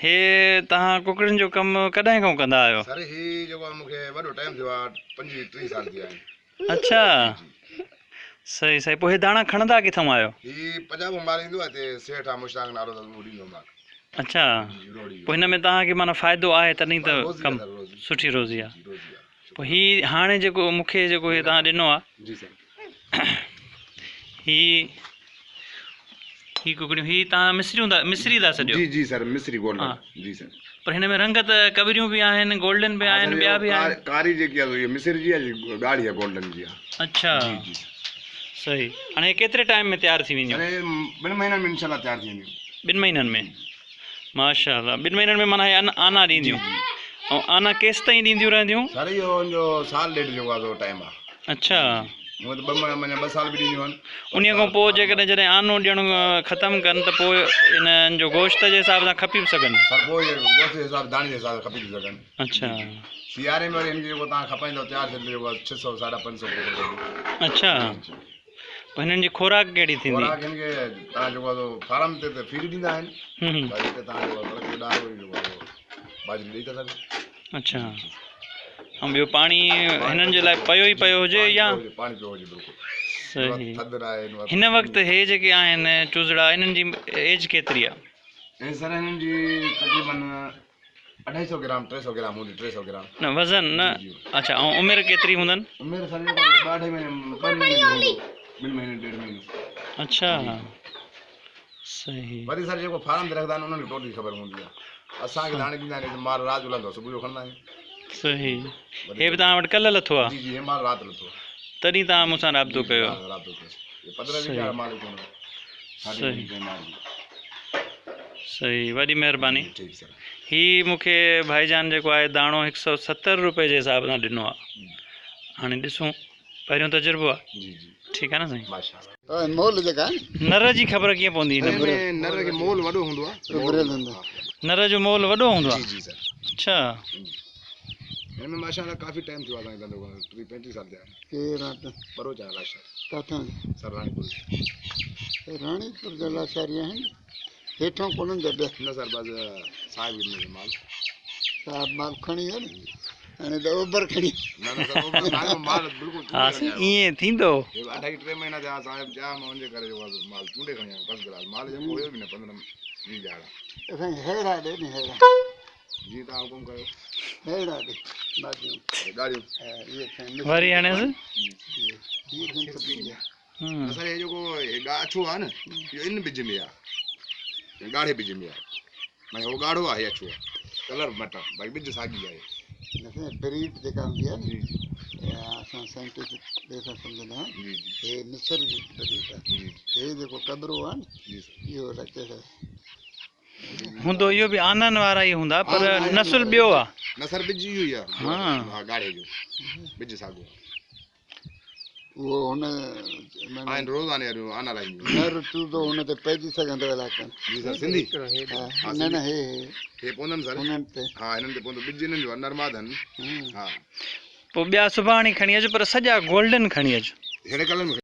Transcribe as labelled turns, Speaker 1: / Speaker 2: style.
Speaker 1: हे तव्हां कुकड़ियुनि जो कमु कॾहिं खां कंदा आहियो?
Speaker 2: सर ही जेको आहे मूंखे वॾो टाइम थियो आहे 25-30 साल थी विया आहिनि।
Speaker 1: अच्छा सही सही। पोइ हे दाणा खणंदा किथां आहियो?
Speaker 2: ही पंजाब माल ईंदो आहे हिते सेठ आहे मुश्ताक नालो अथसि उहो ॾींदो माल।
Speaker 1: अच्छा पोइ हिन में तव्हांखे माना फ़ाइदो आहे तॾहिं त कमु सुठी रोज़ी आहे। पोइ हीअ हाणे जेको मूंखे जेको हे तव्हां ॾिनो आहे
Speaker 2: जी सर
Speaker 1: ही कुकड़ियूं ही तव्हां मिस्री था सॼो?
Speaker 2: जी जी सर मिस्री गोल्डन जी सर।
Speaker 1: पर हिन में रंग त कवरियूं बि आहिनि, गोल्डन बि आहिनि, ॿिया बि आहिनि।
Speaker 2: कारी जेकी आहे मिस्री जी आहे, ॻाढ़ी आहे गोल्डन जी आहे।
Speaker 1: अच्छा
Speaker 2: जी जी
Speaker 1: सही। हाणे केतिरे टाइम में तयारु थी वेंदियूं?
Speaker 2: अरे 2 महीननि में इंशाल्लाह तयारु थी वेंदियूं।
Speaker 1: 2 महीननि में माशाअल्लाह। 2 महीननि में माना हे आना ॾींदियूं। ऐं आना केसि ताईं ॾींदियूं रहंदियूं?
Speaker 2: सर इहो जो साल ॾेढ जेको आहे टाइम आहे।
Speaker 1: अच्छा
Speaker 2: हूअं त 2 साल बि ॾींदियूं आहिनि।
Speaker 1: उन खां पोइ जेकॾहिं जॾहिं आनो ॾियणु ख़तमु कनि त पोइ इन्हनि जो गोश्त जे हिसाब सां खपी बि सघनि?
Speaker 2: सर पोइ गोश्त जे हिसाब दाणे जे हिसाब सां खपी थी सघनि।
Speaker 1: अच्छा
Speaker 2: सियारे में वरी हिनखे जेको तव्हां खपाईंदव तयारु थियणु जेको 600-550
Speaker 1: अच्छा। पोइ हिननि जी खुराक कहिड़ी थींदी?
Speaker 2: खुराक हिनखे तव्हां जेको आहे फार्म ते त फीड ॾींदा आहिनि। वरी हिते तव्हां जेको आहे बाजरी ॾेई था सघो।
Speaker 1: अच्छा ऐं ॿियो पाणी हिननि जे लाइ पियो ई पियो हुजे या?
Speaker 2: पाणी पियो हुजे बिल्कुलु
Speaker 1: सही।
Speaker 2: थधि आहे।
Speaker 1: हिन वक़्तु हे जेके आहिनि चूज़ड़ा इन्हनि जी एज केतिरी आहे?
Speaker 2: ऐं सर हिननि जी तक़रीबन 250 ग्राम 300 ग्राम हूंदी। 300 ग्राम
Speaker 1: न वज़न न? अच्छा ऐं उमिरि केतिरी हूंदनि?
Speaker 2: उमिरि सर जेको 2 महीने 2 महीने 1.5 महीने।
Speaker 1: अच्छा सही।
Speaker 2: वरी सर जेको फार्म ते रखंदा आहिनि उन्हनि खे टोटली ख़बर हूंदी आहे। असांखे दाणे ॾींदा आहिनि माल राति जो लहंदो सुबुह जो खणंदा आहियूं।
Speaker 1: सही। हे बि तव्हां वटि कल्ह लथो आहे?
Speaker 2: जी जी हे माल राति लथो।
Speaker 1: तॾहिं तव्हां मूंसां राब्तो कयो?
Speaker 2: राब्तो कयो। 15-20 माल कोन्हे।
Speaker 1: सही सही वॾी महिरबानी।
Speaker 2: ठीकु सर।
Speaker 1: ही मूंखे भाईजान जेको आहे दाणो 170 रुपए जे हिसाब सां ॾिनो आहे। हाणे ॾिसूं पहिरियों तजुर्बो आहे।
Speaker 2: जी जी
Speaker 1: ठीकु आहे न साईं?
Speaker 2: माशाअल्लाह। मोल जेका
Speaker 1: नर जी ख़बर कीअं पवंदी?
Speaker 2: नर खे मोल वॾो हूंदो आहे।
Speaker 1: नर जो मोल वॾो हूंदो आहे?
Speaker 2: जी जी सर।
Speaker 1: अच्छा
Speaker 2: हिन में माशाअल्लाह काफ़ी टाइम थियो आहे असांखे धंधो 30-35 साल थिया आहिनि। केरु बरोच आहे लाशार? किथां? सर राणीपुर जा लाशारी आहिनि। हेठों कोन्हनि जा न सर बस साहिब माल माल खणी वियो न हाणे त ओभर खणी न माल बिल्कुलु
Speaker 1: ईअं थींदो?
Speaker 2: 2.5-3 महीना थिया साहिब जा मुंहिंजे करे जेको माल चूंडे खणी आयो फर्स्ट क्लास माल जेको हुयो बि न 15-20 ॼाणा असांखे हेड़ा ॾे न हेड़ा जी तव्हां हुकुम कयो। हेड़ा ॾे ॻाढ़ियूं
Speaker 1: वरी हाणे
Speaker 2: असां हे जेको अछो आहे न इहो इन बिज में आहे, ॻाढ़े बिज में आहे। माना उहो ॻाढ़ो आहे अछो आहे कलर मटा भाई बिज साॻी आहे। ब्रीड जेका हूंदी आहे न असां साइंटिफिक वे सां सम्झंदा आहियूं हे मिस्र जी ब्रीड आहे। हे जेको कबरो आहे न इहो रखे
Speaker 1: हूंदो इहो बि आननि वारा ई हूंदा पर नसुल ॿियो आहे।
Speaker 2: नसर बिज इहो ई आहे। हा ॻाढ़े जो बिज साॻियो उहो हुन आहिनि रोज़ाने आना लाईंदियूं नर चूज़ो हुन ते पइजी सघंदो इलाइक़नि जी सर सिंधी न न हे पवंदनि सर हुननि ते हा हिननि ते पवंदो बिज हिननि जो नरमादनि हा।
Speaker 1: पोइ ॿिया सुभाणे खणी अचु पर सॼा गोल्डन खणी अचु।
Speaker 2: अहिड़े कलर में